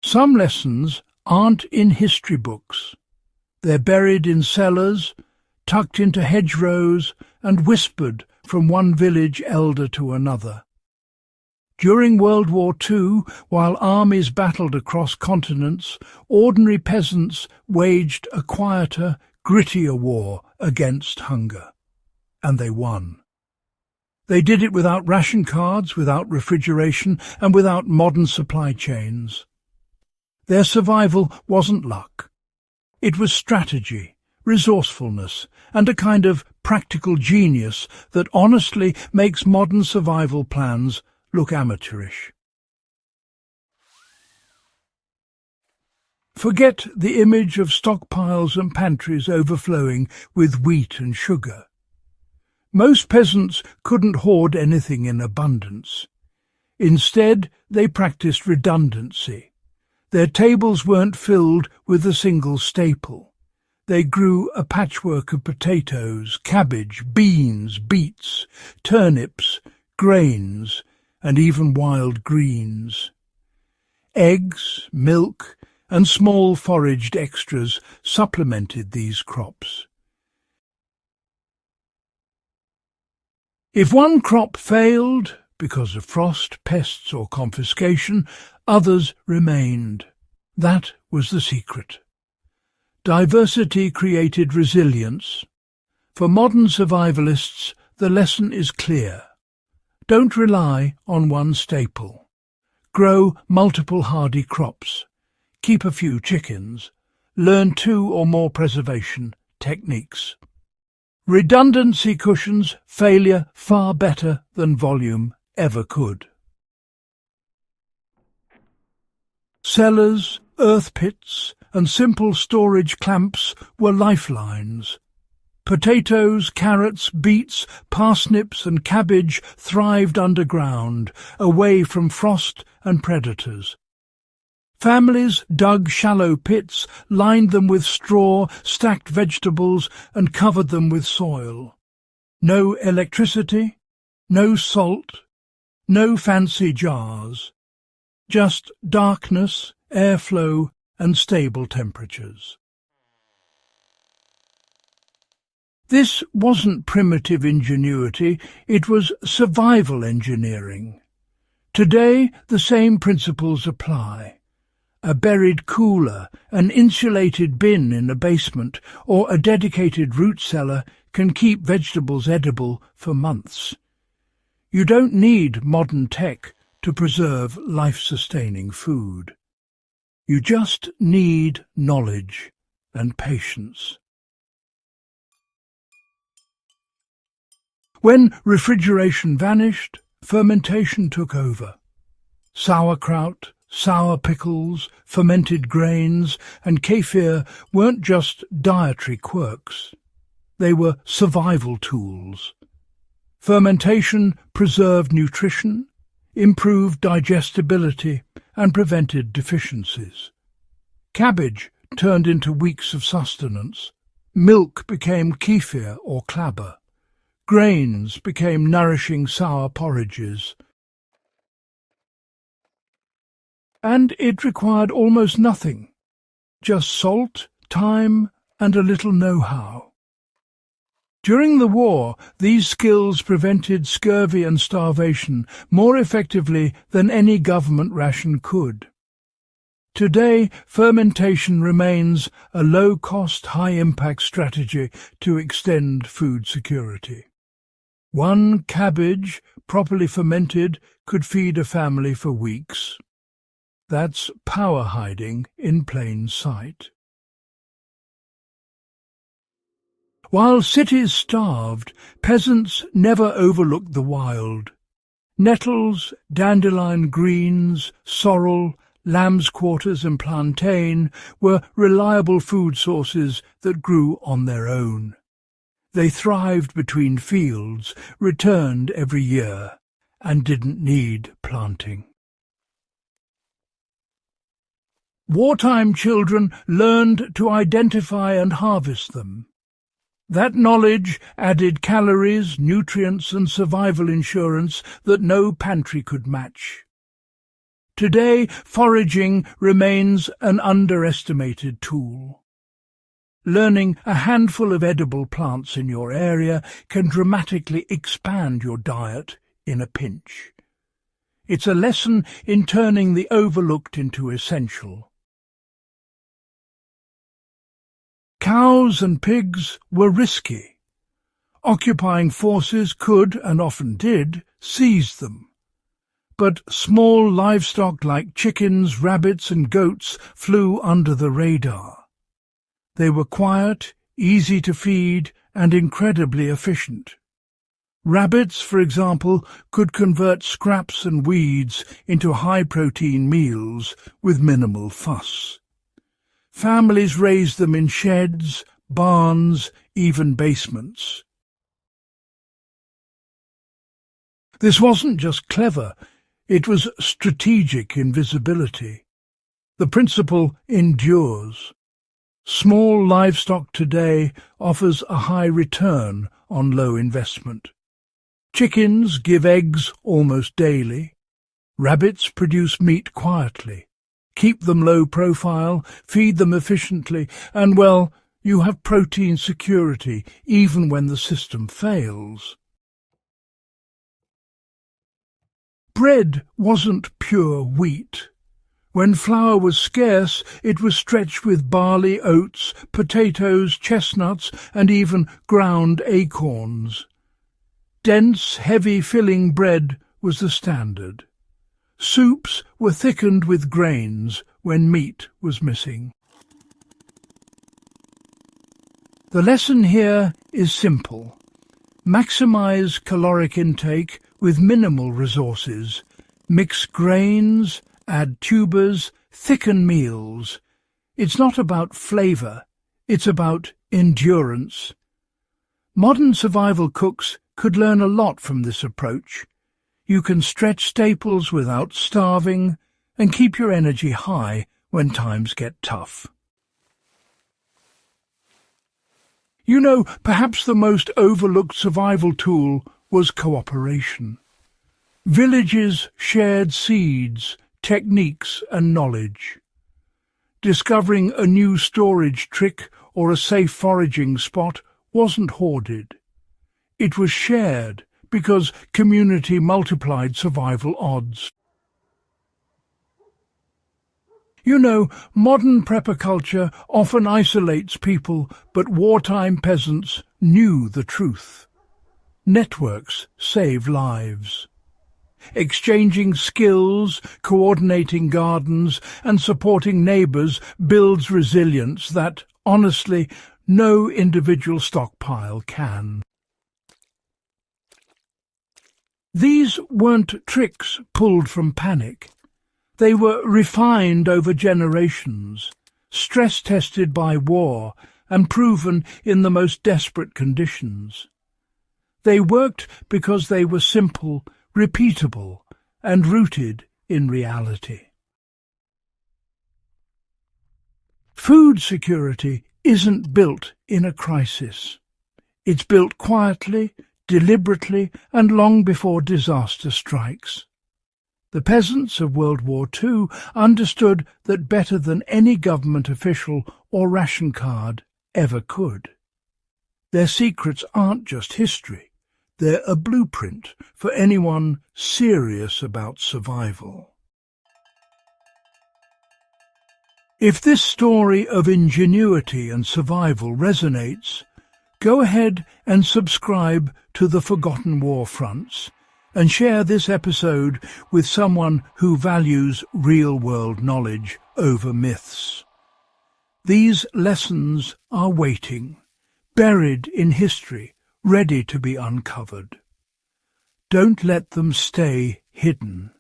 Some lessons aren't in history books. They're buried in cellars, tucked into hedgerows, and whispered from one village elder to another. During World War II, while armies battled across continents, ordinary peasants waged a quieter, grittier war against hunger. And they won. They did it without ration cards, without refrigeration, and without modern supply chains. Their survival wasn't luck. It was strategy, resourcefulness, and a kind of practical genius that honestly makes modern survival plans look amateurish. Forget the image of stockpiles and pantries overflowing with wheat and sugar. Most peasants couldn't hoard anything in abundance. Instead, they practiced redundancy. Their tables weren't filled with a single staple. They grew a patchwork of potatoes, cabbage, beans, beets, turnips, grains, and even wild greens. Eggs, milk, and small foraged extras supplemented these crops. If one crop failed, because of frost, pests, or confiscation, others remained. That was the secret. Diversity created resilience. For modern survivalists, the lesson is clear. Don't rely on one staple. Grow multiple hardy crops. Keep a few chickens. Learn 2 or more preservation techniques. Redundancy cushions failure far better than volume ever could. Cellars, earth pits, and simple storage clamps were lifelines. Potatoes, carrots, beets, parsnips and cabbage thrived underground, away from frost and predators. Families dug shallow pits, lined them with straw, stacked vegetables and covered them with soil. No electricity, no salt, no fancy jars. Just darkness, airflow and stable temperatures. This wasn't primitive ingenuity, it was survival engineering. Today the same principles apply. A buried cooler, an insulated bin in a basement, or a dedicated root cellar can keep vegetables edible for months. You don't need modern tech to preserve life-sustaining food. You just need knowledge and patience. When refrigeration vanished, fermentation took over. Sauerkraut, sour pickles, fermented grains, and kefir weren't just dietary quirks. They were survival tools. Fermentation preserved nutrition, improved digestibility, and prevented deficiencies. Cabbage turned into weeks of sustenance. Milk became kefir or klabber. Grains became nourishing sour porridges. And it required almost nothing, just salt, time, and a little know-how. During the war, these skills prevented scurvy and starvation more effectively than any government ration could. Today, fermentation remains a low-cost, high-impact strategy to extend food security. One cabbage, properly fermented, could feed a family for weeks. That's power hiding in plain sight. While cities starved, peasants never overlooked the wild. Nettles, dandelion greens, sorrel, lamb's quarters and plantain were reliable food sources that grew on their own. They thrived between fields, returned every year, and didn't need planting. Wartime children learned to identify and harvest them. That knowledge added calories, nutrients and survival insurance that no pantry could match. Today, foraging remains an underestimated tool. Learning a handful of edible plants in your area can dramatically expand your diet in a pinch. It's a lesson in turning the overlooked into essential. Cows and pigs were risky. Occupying forces could, and often did, seize them. But small livestock like chickens, rabbits and goats flew under the radar. They were quiet, easy to feed, and incredibly efficient. Rabbits, for example, could convert scraps and weeds into high-protein meals with minimal fuss. Families raised them in sheds, barns, even basements. This wasn't just clever, it was strategic invisibility. The principle endures. Small livestock today offers a high return on low investment. Chickens give eggs almost daily. Rabbits produce meat quietly. Keep them low profile, feed them efficiently, and, well, you have protein security even when the system fails. Bread wasn't pure wheat. When flour was scarce, it was stretched with barley, oats, potatoes, chestnuts, and even ground acorns. Dense, heavy filling bread was the standard. Soups were thickened with grains when meat was missing. The lesson here is simple. Maximize caloric intake with minimal resources. Mix grains, add tubers, thicken meals. It's not about flavour, it's about endurance. Modern survival cooks could learn a lot from this approach. You can stretch staples without starving and keep your energy high when times get tough. You know, perhaps the most overlooked survival tool was cooperation. Villages shared seeds, techniques and knowledge. Discovering a new storage trick or a safe foraging spot wasn't hoarded. It was shared because community multiplied survival odds. You know, modern prepper culture often isolates people, but wartime peasants knew the truth. Networks save lives. Exchanging skills, coordinating gardens, and supporting neighbours builds resilience that, honestly, no individual stockpile can. These weren't tricks pulled from panic. They were refined over generations, stress-tested by war, and proven in the most desperate conditions. They worked because they were simple, repeatable, and rooted in reality. Food security isn't built in a crisis. It's built quietly, deliberately, and long before disaster strikes. The peasants of World War II understood that better than any government official or ration card ever could. Their secrets aren't just history, they're a blueprint for anyone serious about survival. If this story of ingenuity and survival resonates, go ahead and subscribe to the Forgotten War Fronts and share this episode with someone who values real-world knowledge over myths. These lessons are waiting, buried in history, ready to be uncovered. Don't let them stay hidden.